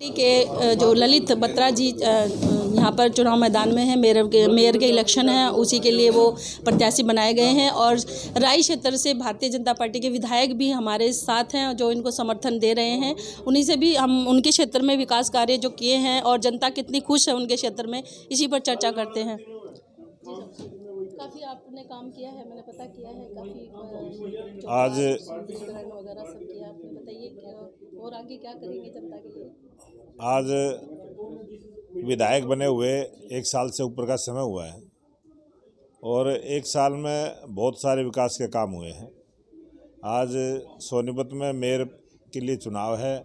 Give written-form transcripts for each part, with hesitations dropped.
के जो ललित बत्रा जी यहाँ पर चुनाव मैदान में हैं। मेयर के इलेक्शन है, उसी के लिए वो प्रत्याशी बनाए गए हैं और राई क्षेत्र से भारतीय जनता पार्टी के विधायक भी हमारे साथ हैं जो इनको समर्थन दे रहे हैं। उन्हीं से भी हम उनके क्षेत्र में विकास कार्य जो किए हैं और जनता कितनी खुश है उनके क्षेत्र में, इसी पर चर्चा करते हैं। काफ़ी आपने काम किया है, मैंने पता किया है, काफ़ी आज वगैरह सब किया। आपने बताइए और आगे क्या करेंगे जनता के लिए? आज विधायक बने हुए 1 साल से ऊपर का समय हुआ है और 1 साल में बहुत सारे विकास के काम हुए हैं। आज सोनीपत में मेयर के लिए चुनाव है,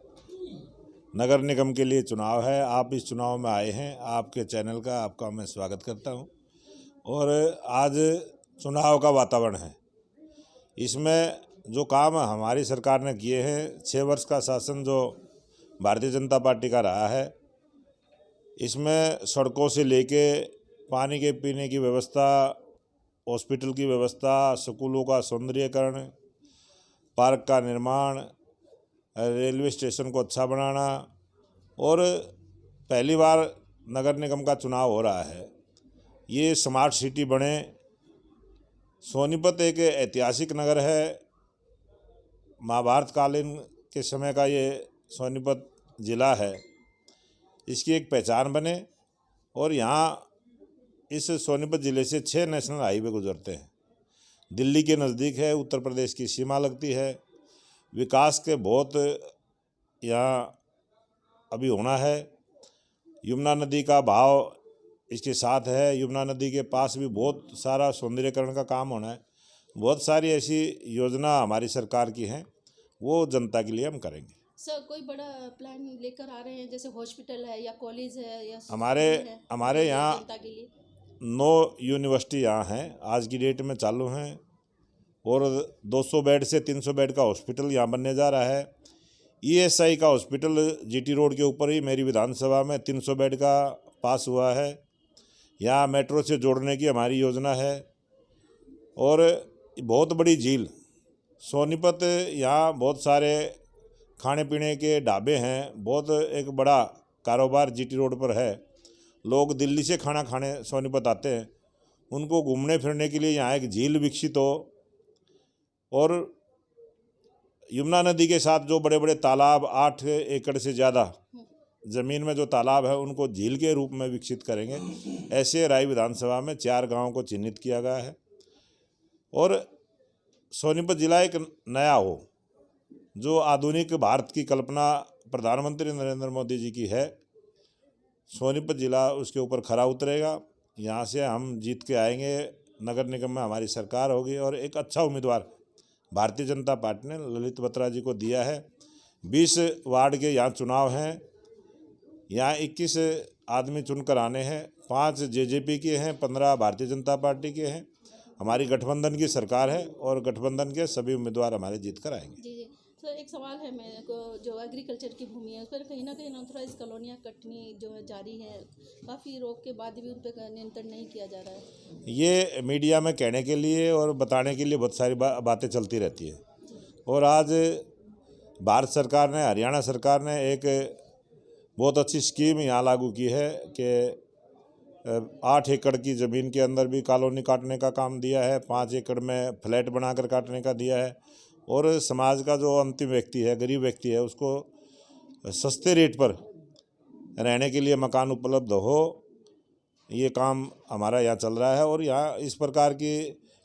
नगर निगम के लिए चुनाव है। आप इस चुनाव में आए हैं, आपके चैनल का आपका मैं स्वागत करता हूं। और आज चुनाव का वातावरण है। इसमें जो काम हमारी सरकार ने किए हैं, 6 वर्ष का शासन जो भारतीय जनता पार्टी का रहा है, इसमें सड़कों से लेके पानी के पीने की व्यवस्था, हॉस्पिटल की व्यवस्था, स्कूलों का सौंदर्यीकरण, पार्क का निर्माण, रेलवे स्टेशन को अच्छा बनाना और पहली बार नगर निगम का चुनाव हो रहा है। ये स्मार्ट सिटी बने। सोनीपत एक ऐतिहासिक नगर है। महाभारत कालीन के समय का ये सोनीपत ज़िला है, इसकी एक पहचान बने। और यहाँ इस सोनीपत ज़िले से 6 नेशनल हाईवे गुजरते हैं। दिल्ली के नज़दीक है, उत्तर प्रदेश की सीमा लगती है। विकास के बहुत यहाँ अभी होना है। यमुना नदी का बहाव इसके साथ है। यमुना नदी के पास भी बहुत सारा सौंदर्यीकरण का काम होना है। बहुत सारी ऐसी योजना हमारी सरकार की हैं, वो जनता के लिए हम करेंगे। सर, कोई बड़ा प्लान लेकर आ रहे हैं, जैसे हॉस्पिटल है या कॉलेज है या हमारे यहाँ जनता के लिए? 9 यूनिवर्सिटी यहाँ हैं, आज की डेट में चालू हैं। और 200 बेड से 300 बेड का हॉस्पिटल यहाँ बनने जा रहा है। ESI का हॉस्पिटल GT रोड के ऊपर ही मेरी विधानसभा में 300 बेड का पास हुआ है। यहाँ मेट्रो से जोड़ने की हमारी योजना है। और बहुत बड़ी झील सोनीपत, यहाँ बहुत सारे खाने पीने के ढाबे हैं। बहुत एक बड़ा कारोबार GT रोड पर है। लोग दिल्ली से खाना खाने सोनीपत आते हैं, उनको घूमने फिरने के लिए यहाँ एक झील विकसित हो। और यमुना नदी के साथ जो बड़े बड़े तालाब, 8 एकड़ से ज़्यादा ज़मीन में जो तालाब है, उनको झील के रूप में विकसित करेंगे। ऐसे राय विधानसभा में 4 गांवों को चिन्हित किया गया है। और सोनीपत ज़िला एक नया हो, जो आधुनिक भारत की कल्पना प्रधानमंत्री नरेंद्र मोदी जी की है, सोनीपत ज़िला उसके ऊपर खरा उतरेगा। यहाँ से हम जीत के आएंगे। नगर निगम में हमारी सरकार होगी और एक अच्छा उम्मीदवार भारतीय जनता पार्टी ने ललित बत्रा जी को दिया है। 20 वार्ड के यहाँ चुनाव हैं। यहाँ 21 आदमी चुनकर आने हैं। 5 JJP के हैं, 15 भारतीय जनता पार्टी के हैं। हमारी गठबंधन की सरकार है और गठबंधन के सभी उम्मीदवार हमारे जीत कर आएंगे। जी। सर, एक सवाल है मेरे को, जो एग्रीकल्चर की भूमि है उस पर कहीं ना कहीं अनऑथराइज कॉलोनियाँ कटनी जो है जारी है, काफ़ी रोक के बाद भी उन पर नियंत्रण नहीं किया जा रहा है। ये मीडिया में कहने के लिए और बताने के लिए बहुत सारी बातें चलती रहती है। और आज भारत सरकार ने, हरियाणा सरकार ने एक बहुत अच्छी स्कीम यहाँ लागू की है कि 8 एकड़ की ज़मीन के अंदर भी कॉलोनी काटने का काम दिया है, 5 एकड़ में फ्लैट बनाकर काटने का दिया है। और समाज का जो अंतिम व्यक्ति है, गरीब व्यक्ति है, उसको सस्ते रेट पर रहने के लिए मकान उपलब्ध हो, ये काम हमारा यहाँ चल रहा है। और यहाँ इस प्रकार की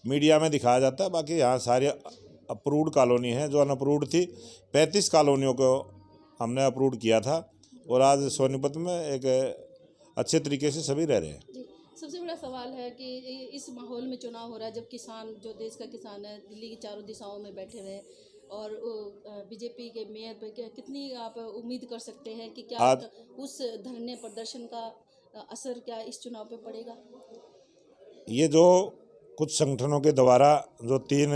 मीडिया में दिखाया जाता है। बाकी यहाँ सारी अप्रूव्ड कॉलोनी है, जो अनअप्रूव्ड थी। 35 कॉलोनियों को हमने अप्रूव्ड किया था और आज सोनीपत में एक अच्छे तरीके से सभी रह रहे हैं। सबसे बड़ा सवाल है कि इस माहौल में चुनाव हो रहा है, जब किसान, जो देश का किसान है, दिल्ली की चारों दिशाओं में बैठे हुए, और BJP के मेयर पर कितनी आप उम्मीद कर सकते हैं कि क्या उस धरने प्रदर्शन का असर क्या इस चुनाव पे पड़ेगा? ये जो कुछ संगठनों के द्वारा जो 3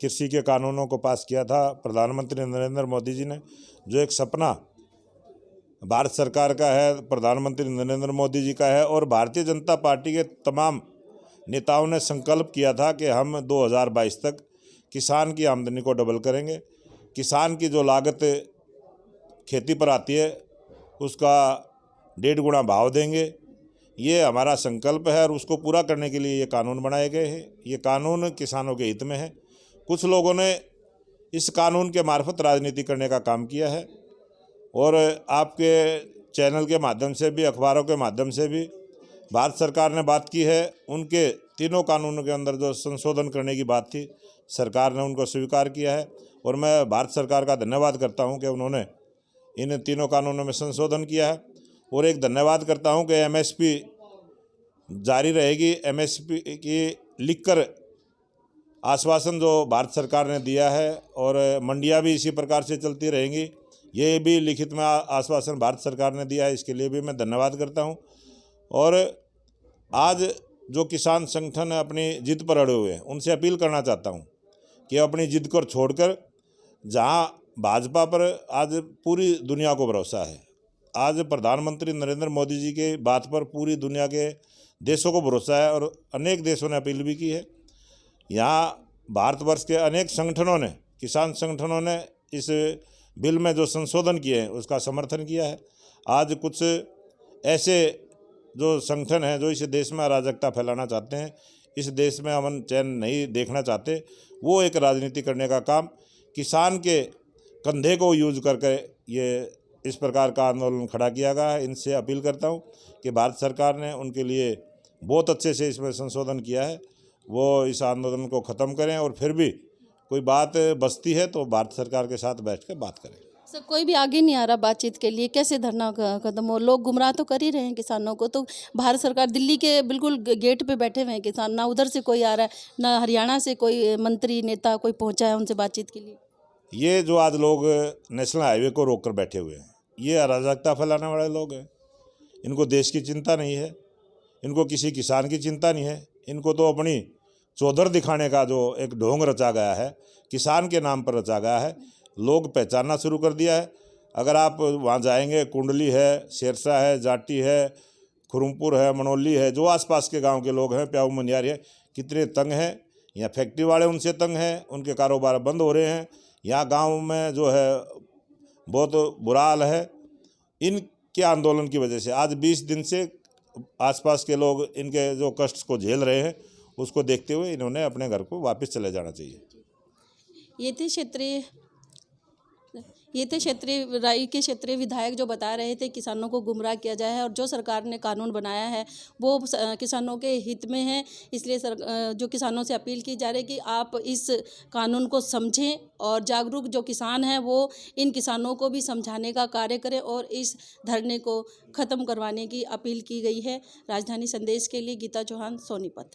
कृषि के कानूनों को पास किया था प्रधानमंत्री नरेंद्र मोदी जी ने, जो एक सपना भारत सरकार का है, प्रधानमंत्री नरेंद्र मोदी जी का है, और भारतीय जनता पार्टी के तमाम नेताओं ने संकल्प किया था कि हम 2022 तक किसान की आमदनी को डबल करेंगे। किसान की जो लागत खेती पर आती है उसका 1.5 गुना भाव देंगे। ये हमारा संकल्प है और उसको पूरा करने के लिए ये कानून बनाए गए हैं। ये कानून किसानों के हित में है। कुछ लोगों ने इस कानून के मार्फत राजनीति करने का काम किया है और आपके चैनल के माध्यम से भी, अखबारों के माध्यम से भी भारत सरकार ने बात की है। उनके तीनों कानूनों के अंदर जो संशोधन करने की बात थी, सरकार ने उनको स्वीकार किया है और मैं भारत सरकार का धन्यवाद करता हूं कि उन्होंने इन तीनों कानूनों में संशोधन किया है। और एक धन्यवाद करता हूं कि एमएसपी जारी रहेगी। एमएसपी की लिखकर आश्वासन जो भारत सरकार ने दिया है और मंडियां भी इसी प्रकार से चलती रहेंगी, ये भी लिखित में आश्वासन भारत सरकार ने दिया है। इसके लिए भी मैं धन्यवाद करता हूं। और आज जो किसान संगठन अपनी जिद पर अड़े हुए हैं, उनसे अपील करना चाहता हूं कि अपनी जिद को छोड़कर, जहां भाजपा पर आज पूरी दुनिया को भरोसा है, आज प्रधानमंत्री नरेंद्र मोदी जी के बात पर पूरी दुनिया के देशों को भरोसा है और अनेक देशों ने अपील भी की है। यहाँ भारतवर्ष के अनेक संगठनों ने, किसान संगठनों ने इस बिल में जो संशोधन किए हैं उसका समर्थन किया है। आज कुछ ऐसे जो संगठन हैं जो इस देश में अराजकता फैलाना चाहते हैं, इस देश में अमन चैन नहीं देखना चाहते, वो एक राजनीति करने का काम किसान के कंधे को यूज करके ये इस प्रकार का आंदोलन खड़ा किया गया है। इनसे अपील करता हूँ कि भारत सरकार ने उनके लिए बहुत अच्छे से इसमें संशोधन किया है, वो इस आंदोलन को ख़त्म करें और फिर भी कोई बात बचती है तो भारत सरकार के साथ बैठ कर बात करें। सर, कोई भी आगे नहीं आ रहा बातचीत के लिए, कैसे धरना खत्म हो? लोग गुमराह तो कर ही रहे हैं किसानों को। तो भारत सरकार दिल्ली के बिल्कुल गेट पे बैठे हुए हैं किसान, ना उधर से कोई आ रहा है, ना हरियाणा से कोई मंत्री नेता कोई पहुंचा है उनसे बातचीत के लिए। ये जो आज लोग नेशनल हाईवे को रोक कर बैठे हुए हैं, ये अराजकता फैलाने वाले लोग हैं। इनको देश की चिंता नहीं है, इनको किसी किसान की चिंता नहीं है। इनको तो अपनी चौधर दिखाने का जो एक ढोंग रचा गया है, किसान के नाम पर रचा गया है, लोग पहचानना शुरू कर दिया है। अगर आप वहाँ जाएंगे, कुंडली है, शेरसा है, जाटी है, खुरुमपुर है, मनोली है, जो आसपास के गांव के लोग हैं, प्याऊ मनियारी है, कितने तंग हैं। यहाँ फैक्ट्री वाले उनसे तंग हैं, उनके कारोबार बंद हो रहे हैं। यहाँ गांव में जो है बहुत बुरा हाल है। इनके आंदोलन की वजह से आज 20 दिन से आसपास के लोग इनके जो कष्ट को झेल रहे हैं, उसको देखते हुए इन्होंने अपने घर को वापस चले जाना चाहिए। ये थे क्षेत्रीय राई के क्षेत्रीय विधायक जो बता रहे थे किसानों को गुमराह किया जाए है और जो सरकार ने कानून बनाया है वो किसानों के हित में है। इसलिए जो किसानों से अपील की जा रही है कि आप इस कानून को समझें और जागरूक जो किसान हैं वो इन किसानों को भी समझाने का कार्य करें और इस धरने को ख़त्म करवाने की अपील की गई है। राजधानी संदेश के लिए गीता चौहान, सोनीपत।